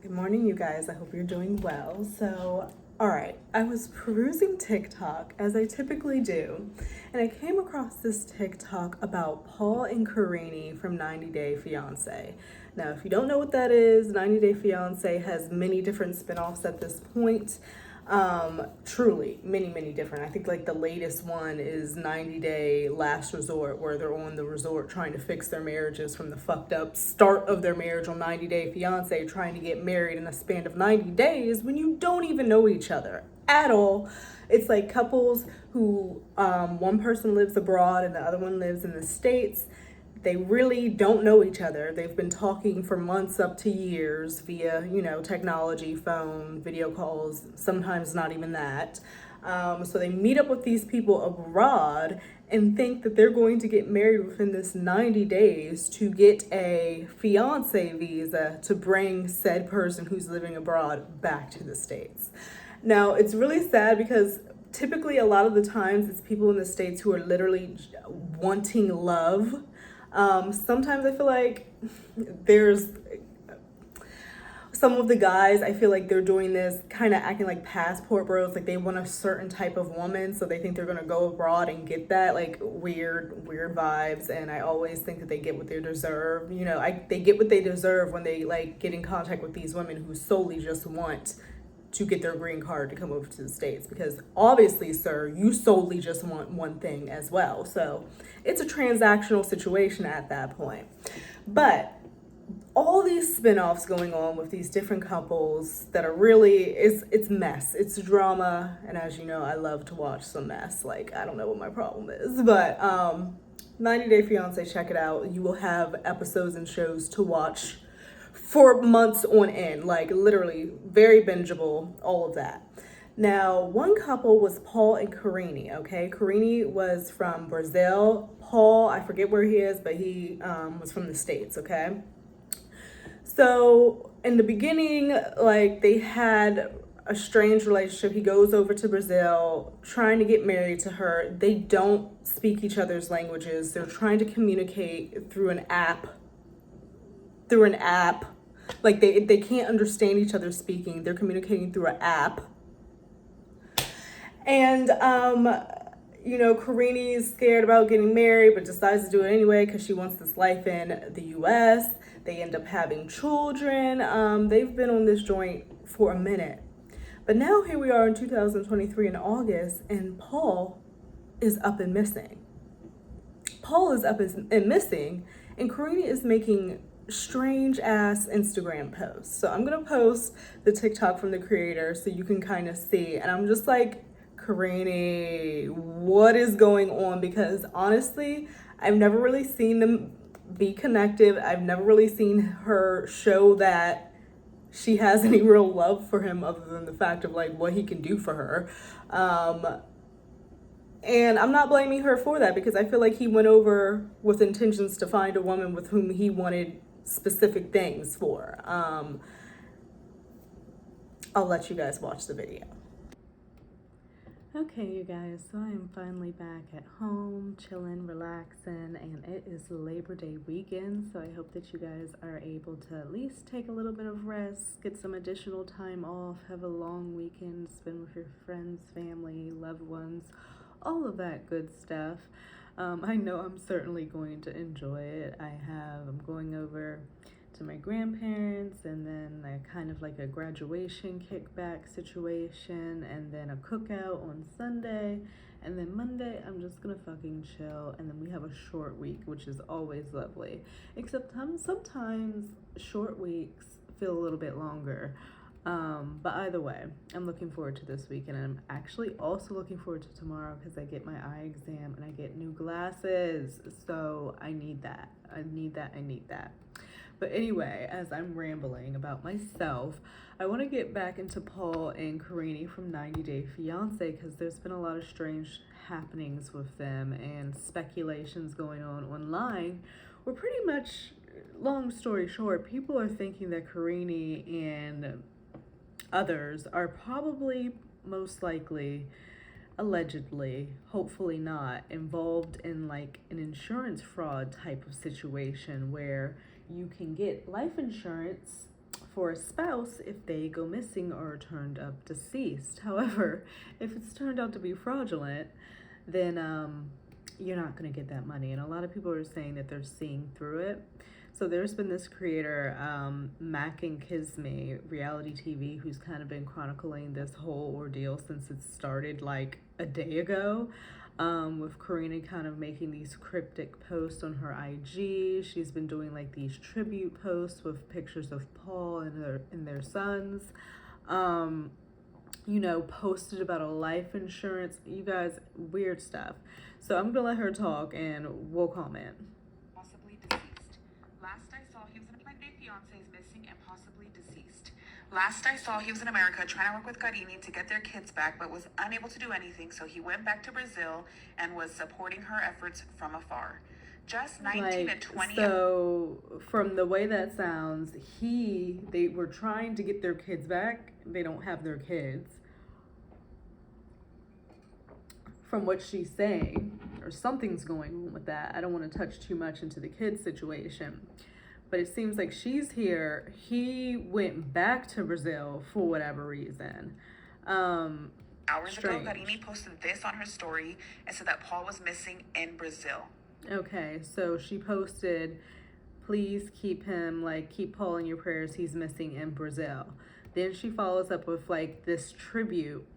Good morning, you guys. I hope you're doing well. All right, I was perusing TikTok as I typically do, and I came across this TikTok about Paul and Karine from 90 Day Fiancé. Now, if you don't know what that is, 90 Day Fiancé has many different spin-offs at this point. Truly many different. I think like the latest one is 90 Day Last Resort, where they're on the resort trying to fix their marriages from the fucked up start of their marriage on 90 Day Fiance, trying to get married in a span of 90 days when you don't even know each other at all. It's like couples who one person lives abroad and the other one lives in the States. They really don't know each other. They've been talking for months up to years via, technology, phone, video calls, sometimes not even that. So they meet up with these people abroad and think that they're going to get married within this 90 days to get a fiance visa to bring said person who's living abroad back to the States. Now, it's really sad because typically a lot of the times it's people in the States who are literally wanting love. Sometimes I feel like there's some of the guys, I feel like they're doing this kind of acting like passport bros, like they want a certain type of woman, so they think they're gonna go abroad and get that, like weird vibes. And I always think that they get what they deserve. They get what they deserve when they like get in contact with these women who solely just want to get their green card to come over to the States, because obviously, sir, you solely just want one thing as well. So it's a transactional situation at that point. But all these spin-offs going on with these different couples that are really, it's mess, it's drama. And as you know, I love to watch some mess. Like, I don't know what my problem is, but 90 Day Fiance, check it out. You will have episodes and shows to watch for months on end, like literally very bingeable, all of that. Now, one couple was Paul and Karine, okay? Karine was from Brazil. Paul, I forget where he is, but he was from the States, okay? So in the beginning, like they had a strange relationship. He goes over to Brazil trying to get married to her. They don't speak each other's languages. They're trying to communicate through an app. Like they can't understand each other speaking. They're communicating through an app. And Karine is scared about getting married, but decides to do it anyway because she wants this life in the US. They end up having children. They've been on this joint for a minute. But now here we are in 2023 in August, and Paul is up and missing. And missing, and Karine is making strange ass Instagram posts. So I'm gonna post the TikTok from the creator so you can kind of see. And I'm just like, Karine, what is going on? Because honestly, I've never really seen them be connected. I've never really seen her show that she has any real love for him other than the fact of like what he can do for her. And I'm not blaming her for that, because I feel like he went over with intentions to find a woman with whom he wanted specific things for. I'll let you guys watch the video. Okay, you guys, so I am finally back at home, chilling, relaxing, and it is Labor Day weekend, so I hope that you guys are able to at least take a little bit of rest, get some additional time off, have a long weekend, spend with your friends, family, loved ones, all of that good stuff. I know I'm certainly going to enjoy it. I'm going over to my grandparents, and then kind of like a graduation kickback situation, and then a cookout on Sunday, and then Monday I'm just gonna fucking chill, and then we have a short week, which is always lovely, except sometimes short weeks feel a little bit longer. But either way, I'm looking forward to this weekend, and I'm actually also looking forward to tomorrow because I get my eye exam and I get new glasses, so I need that. But anyway, as I'm rambling about myself, I want to get back into Paul and Karine from 90 Day Fiance, because there's been a lot of strange happenings with them and speculations going on online where pretty much, long story short, people are thinking that Karine and others are probably, most likely, allegedly, hopefully not, involved in like an insurance fraud type of situation where you can get life insurance for a spouse if they go missing or are turned up deceased. However, if it's turned out to be fraudulent, then you're not going to get that money. And a lot of people are saying that they're seeing through it. So there's been this creator, Mac and Kisme, reality TV, who's kind of been chronicling this whole ordeal since it started like a day ago, with Karine kind of making these cryptic posts on her IG. She's been doing like these tribute posts with pictures of Paul and their sons. You know, posted about a life insurance. You guys, weird stuff. So I'm gonna let her talk and we'll comment. Possibly deceased. Last I saw, he was in my Fiancé is missing and possibly deceased. Last I saw, he was in America trying to work with Karine to get their kids back, but was unable to do anything. So he went back to Brazil and was supporting her efforts from afar. Just 19 to 20. So from the way that sounds, they were trying to get their kids back. They don't have their kids. From what she's saying, or something's going on with that. I don't want to touch too much into the kids situation, but it seems like she's here. He went back to Brazil for whatever reason. Hours ago, Karine posted this on her story and said that Paul was missing in Brazil. Okay, so she posted, please keep Paul in your prayers, he's missing in Brazil. Then she follows up with like this tribute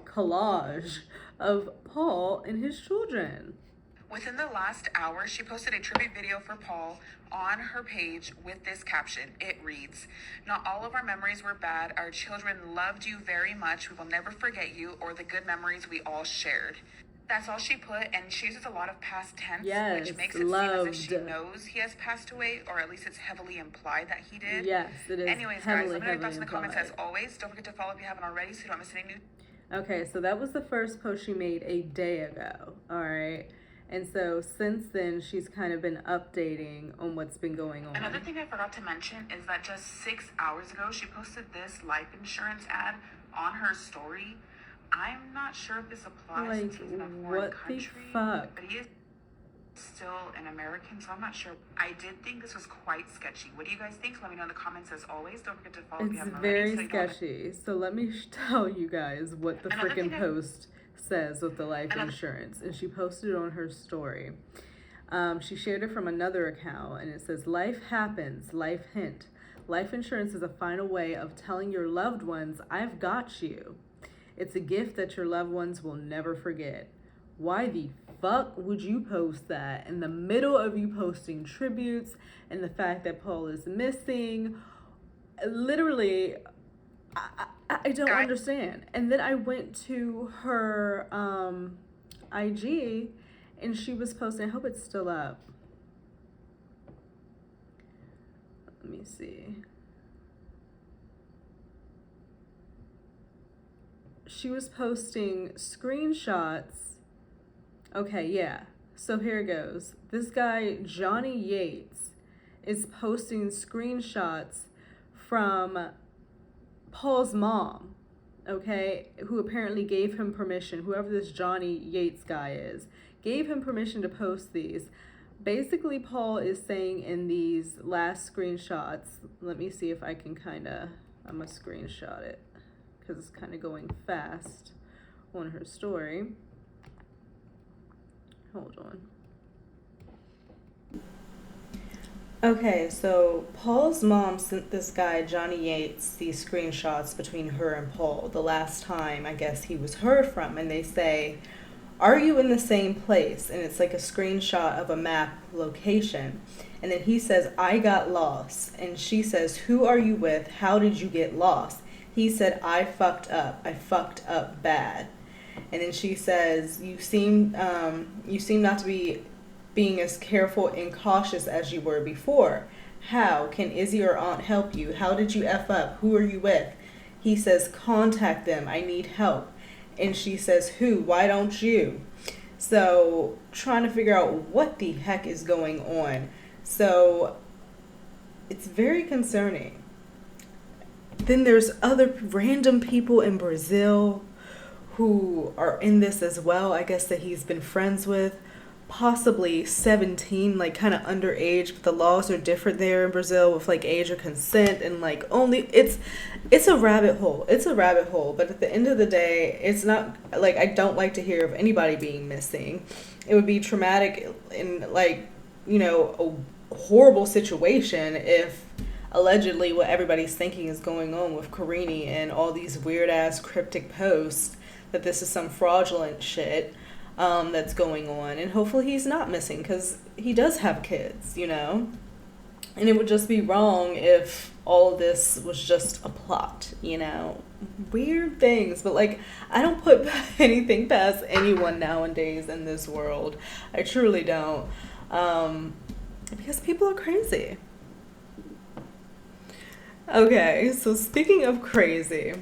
collage of Paul and his children. Within the last hour, she posted a tribute video for Paul on her page with this caption. It reads, "Not all of our memories were bad. Our children loved you very much. We will never forget you or the good memories we all shared." That's all she put, and she uses a lot of past tense, which makes it seem as if she knows he has passed away, or at least it's heavily implied that he did. Yes, it is. Anyways, guys, let me know your thoughts in the comments as always. Don't forget to follow if you haven't already so you don't miss any new. Okay, so that was the first post she made a day ago, all right? And so since then, she's kind of been updating on what's been going on. Another thing I forgot to mention is that just 6 hours ago, she posted this life insurance ad on her story. I'm not sure if this applies since he's in a foreign country, but he is still an American, so I'm not sure. I did think this was quite sketchy. What do you guys think? Let me know in the comments as always. Don't forget to follow if you haven't already. It's very sketchy. So let me tell you guys what the freaking post says with the life insurance. And she posted it on her story. She shared it from another account, and it says, "Life happens, life hint. Life insurance is a final way of telling your loved ones, I've got you. It's a gift that your loved ones will never forget." Why the fuck would you post that in the middle of you posting tributes and the fact that Paul is missing? Literally, I don't understand. And then I went to her IG and she was posting, I hope it's still up. Let me see. She was posting screenshots. Okay, yeah. So here it goes. This guy, Johnny Yates, is posting screenshots from Paul's mom, okay, who apparently gave him permission, whoever this Johnny Yates guy is, gave him permission to post these. Basically, Paul is saying in these last screenshots, let me see if I can I'm going to screenshot it because it's kind of going fast on her story. Hold on. Okay, so Paul's mom sent this guy, Johnny Yates, these screenshots between her and Paul. The last time, I guess, he was heard from. And they say, "Are you in the same place?" And it's like a screenshot of a map location. And then he says, "I got lost." And she says, "Who are you with? How did you get lost?" He said, "I fucked up. I fucked up bad." And then she says, you seem not to be being as careful and cautious as you were before. How? Can Izzy or Aunt help you? How did you F up? Who are you with?" He says, "Contact them. I need help." And she says, "Who? Why don't you?" So trying to figure out what the heck is going on. So it's very concerning. Then there's other random people in Brazil who are in this as well, I guess, that he's been friends with, possibly 17, like kind of underage, but the laws are different there in Brazil with like age of consent, and like only it's a rabbit hole. It's a rabbit hole, but at the end of the day, it's not like I don't like to hear of anybody being missing. It would be traumatic and like, a horrible situation if allegedly what everybody's thinking is going on with Karine and all these weird ass cryptic posts, that this is some fraudulent shit that's going on. And hopefully he's not missing, because he does have kids, and it would just be wrong if all of this was just a plot, weird things. But like, I don't put anything past anyone nowadays in this world. I truly don't, because people are crazy. Okay, so speaking of crazy,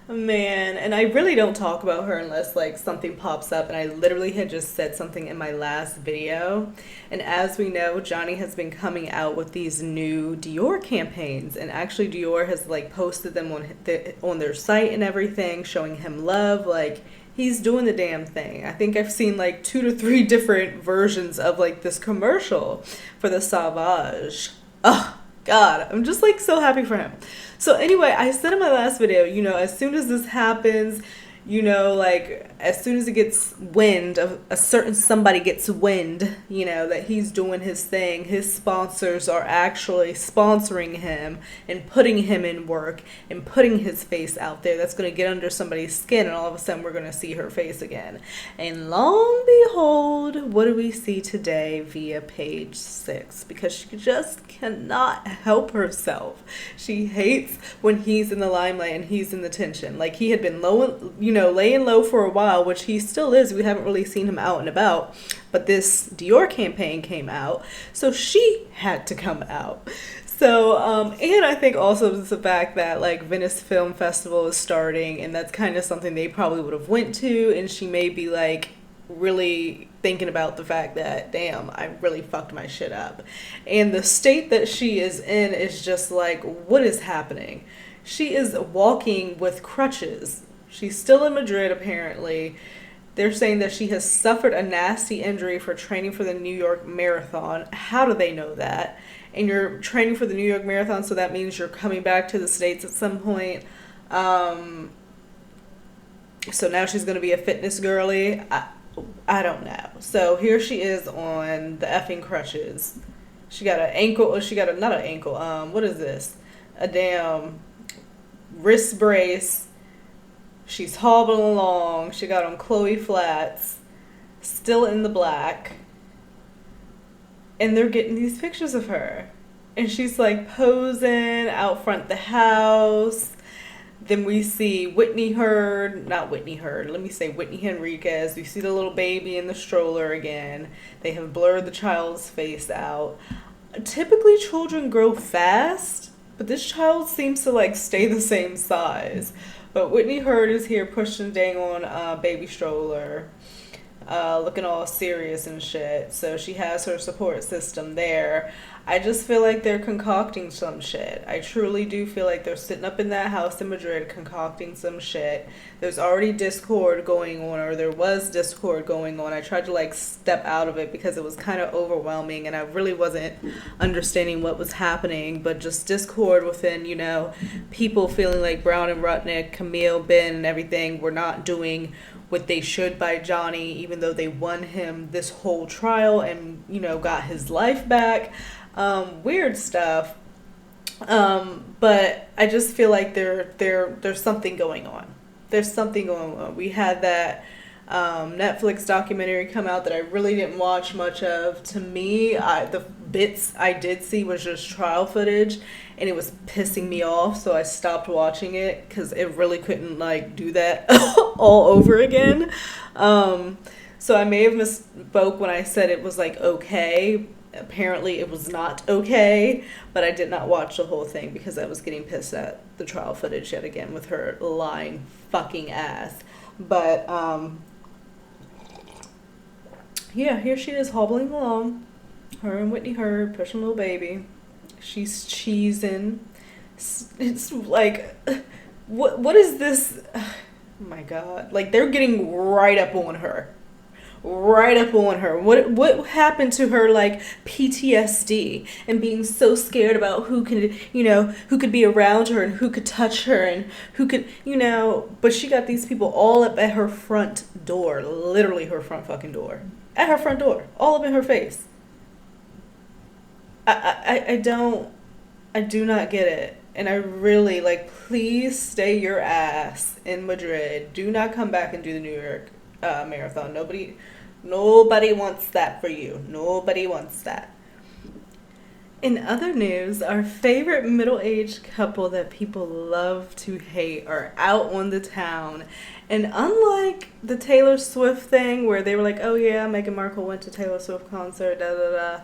man, and I really don't talk about her unless like something pops up, and I literally had just said something in my last video. And as we know, Johnny has been coming out with these new Dior campaigns, and actually Dior has like posted them on their site and everything, showing him love. Like, he's doing the damn thing. I think I've seen like 2 to 3 different versions of like this commercial for the Sauvage. Ugh. God, I'm just like so happy for him. So anyway, I said in my last video, as soon as this happens, like as soon as it gets wind of a certain somebody gets wind, that he's doing his thing, his sponsors are actually sponsoring him and putting him in work and putting his face out there, that's going to get under somebody's skin, and all of a sudden we're going to see her face again. And long behold, what do we see today via page 6? Because she just cannot help herself. She hates when he's in the limelight and he's in the tension. Like, he had been laying low for a while, which he still is. We haven't really seen him out and about, but this Dior campaign came out, so she had to come out. So, and I think also the fact that like Venice Film Festival is starting, and that's kind of something they probably would have went to, and she may be like really thinking about the fact that, damn, I really fucked my shit up. And the state that she is in is just like, what is happening? She is walking with crutches. She's still in Madrid, apparently. They're saying that she has suffered a nasty injury for training for the New York Marathon. How do they know that? And you're training for the New York Marathon, so that means you're coming back to the States at some point. So now she's going to be a fitness girly. I don't know. So here she is on the effing crutches. She got an ankle, not an ankle, what is this? A damn wrist brace. She's hobbling along. She got on Chloe flats, still in the black. And they're getting these pictures of her. And she's like posing out front the house. Then we see Whitney Henriquez. We see the little baby in the stroller again. They have blurred the child's face out. Typically children grow fast, but this child seems to like stay the same size. But Whitney Hurd is here pushing dang on baby stroller, looking all serious and shit. So she has her support system there. I just feel like they're concocting some shit. I truly do feel like they're sitting up in that house in Madrid concocting some shit. There's already discord going on, or there was discord going on. I tried to like step out of it because it was kind of overwhelming and I really wasn't understanding what was happening, but just discord within, people feeling like Brown and Rutnick, Camille, Ben, and everything were not doing what they should by Johnny, even though they won him this whole trial and, got his life back. Weird stuff. But I just feel like there's something going on. There's something going on. We had that Netflix documentary come out that I really didn't watch much of. To me, the bits I did see was just trial footage, and it was pissing me off, so I stopped watching it because it really couldn't like do that all over again. So I may have misspoke when I said it was like okay. Apparently it was not okay, but I did not watch the whole thing because I was getting pissed at the trial footage yet again with her lying fucking ass. But yeah, here she is hobbling along, her and Whitney Hurd pushing little baby. She's cheesing. It's like, what is this? Oh my god, like they're getting right up on her, right up on her. What happened to her like PTSD and being so scared about who could, who could be around her and who could touch her and who could, but she got these people all up at her front door, literally her front fucking door. At her front door, all up in her face. I do not get it. And I really, like, please stay your ass in Madrid. Do not come back and do the New York marathon. Nobody wants that for you. Nobody wants that. In other news, our favorite middle-aged couple that people love to hate are out on the town. And unlike the Taylor Swift thing where they were like, oh yeah, Meghan Markle went to Taylor Swift concert, da da da.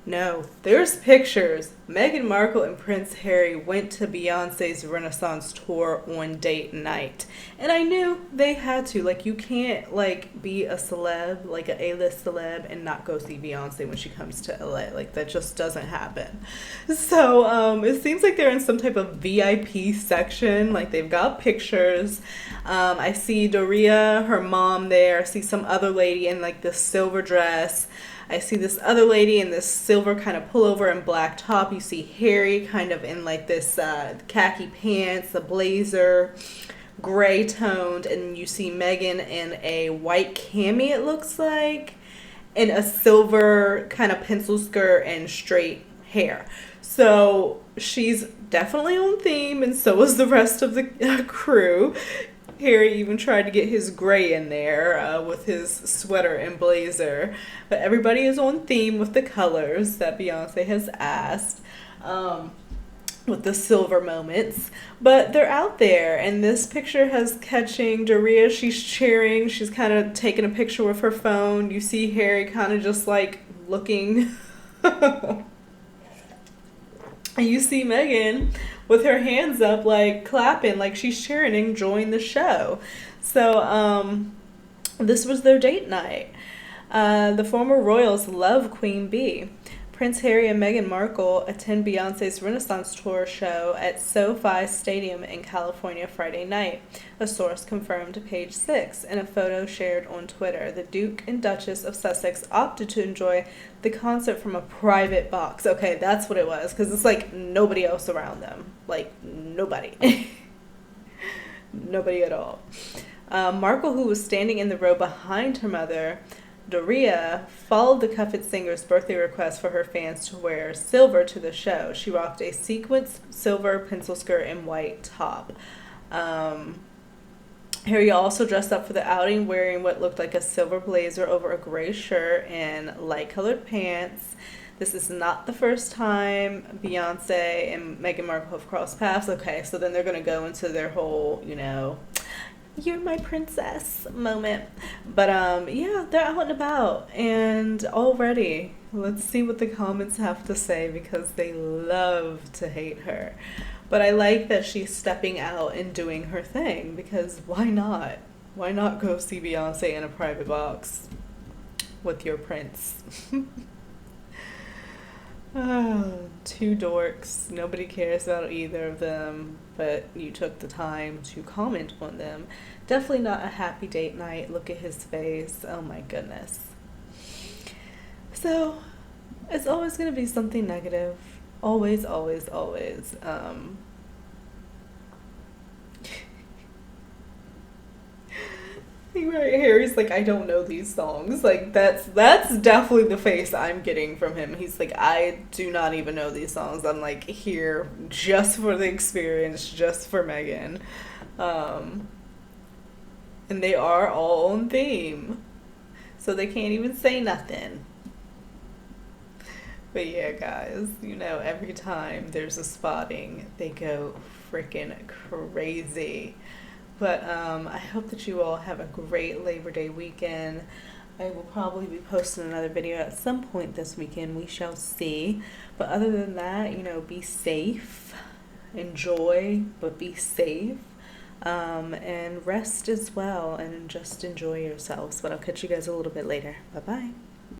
No, there's pictures. Meghan Markle and Prince Harry went to Beyonce's Renaissance tour on date night. And I knew they had to. Like, you can't, like, be a celeb, like a A-list celeb, and not go see Beyonce when she comes to LA. Like, that just doesn't happen. So, it seems like they're in some type of VIP section. Like, they've got pictures. I see Doria, her mom there. I see some other lady in, like, this silver dress. I see this other lady in this silver kind of pullover and black top. You see Harry kind of in like this khaki pants, a blazer, gray toned. And you see Meghan in a white cami, it looks like, and a silver kind of pencil skirt and straight hair. So she's definitely on theme, and so is the rest of the crew. Harry even tried to get his gray in there with his sweater and blazer. But everybody is on theme with the colors that Beyonce has asked, with the silver moments. But they're out there, and this picture has catching Doria. She's cheering. She's kind of taking a picture with her phone. You see Harry kind of just like looking. And you see Meghan with her hands up, like clapping, like she's cheering and enjoying the show. So this was their date night. The former royals love Queen Bee. Prince Harry and Meghan Markle attend Beyonce's Renaissance Tour show at SoFi Stadium in California Friday night, a source confirmed to Page 6 in a photo shared on Twitter. The Duke and Duchess of Sussex opted to enjoy the concert from a private box. Okay, that's what it was, because it's like nobody else around them. Like, nobody. Nobody at all. Markle, who was standing in the row behind her mother, Doria, followed the Cuffed singer's birthday request for her fans to wear silver to the show. She rocked a sequins silver pencil skirt and white top. Harry also dressed up for the outing wearing what looked like a silver blazer over a gray shirt and light-colored pants. This is not the first time Beyonce and Meghan Markle have crossed paths. Okay, so then they're going to go into their whole, you're my princess moment. But yeah, they're out and about, and already let's see what the comments have to say, because they love to hate her. But I like that she's stepping out and doing her thing, because why not? Why not go see Beyonce in a private box with your prince? Oh, two dorks. Nobody cares about either of them, but you took the time to comment on them. Definitely not a happy date night. Look at his face. Oh my goodness. So, it's always going to be something negative. Always, always, always. Right, Harry's like, I don't know these songs. Like, that's definitely the face I'm getting from him. He's like, I do not even know these songs. I'm like here just for the experience, just for Meghan. And they are all on theme, so they can't even say nothing. But yeah, guys, every time there's a spotting, they go freaking crazy. But I hope that you all have a great Labor Day weekend. I will probably be posting another video at some point this weekend. We shall see. But other than that, be safe. Enjoy, but be safe. And rest as well, and just enjoy yourselves. But I'll catch you guys a little bit later. Bye-bye.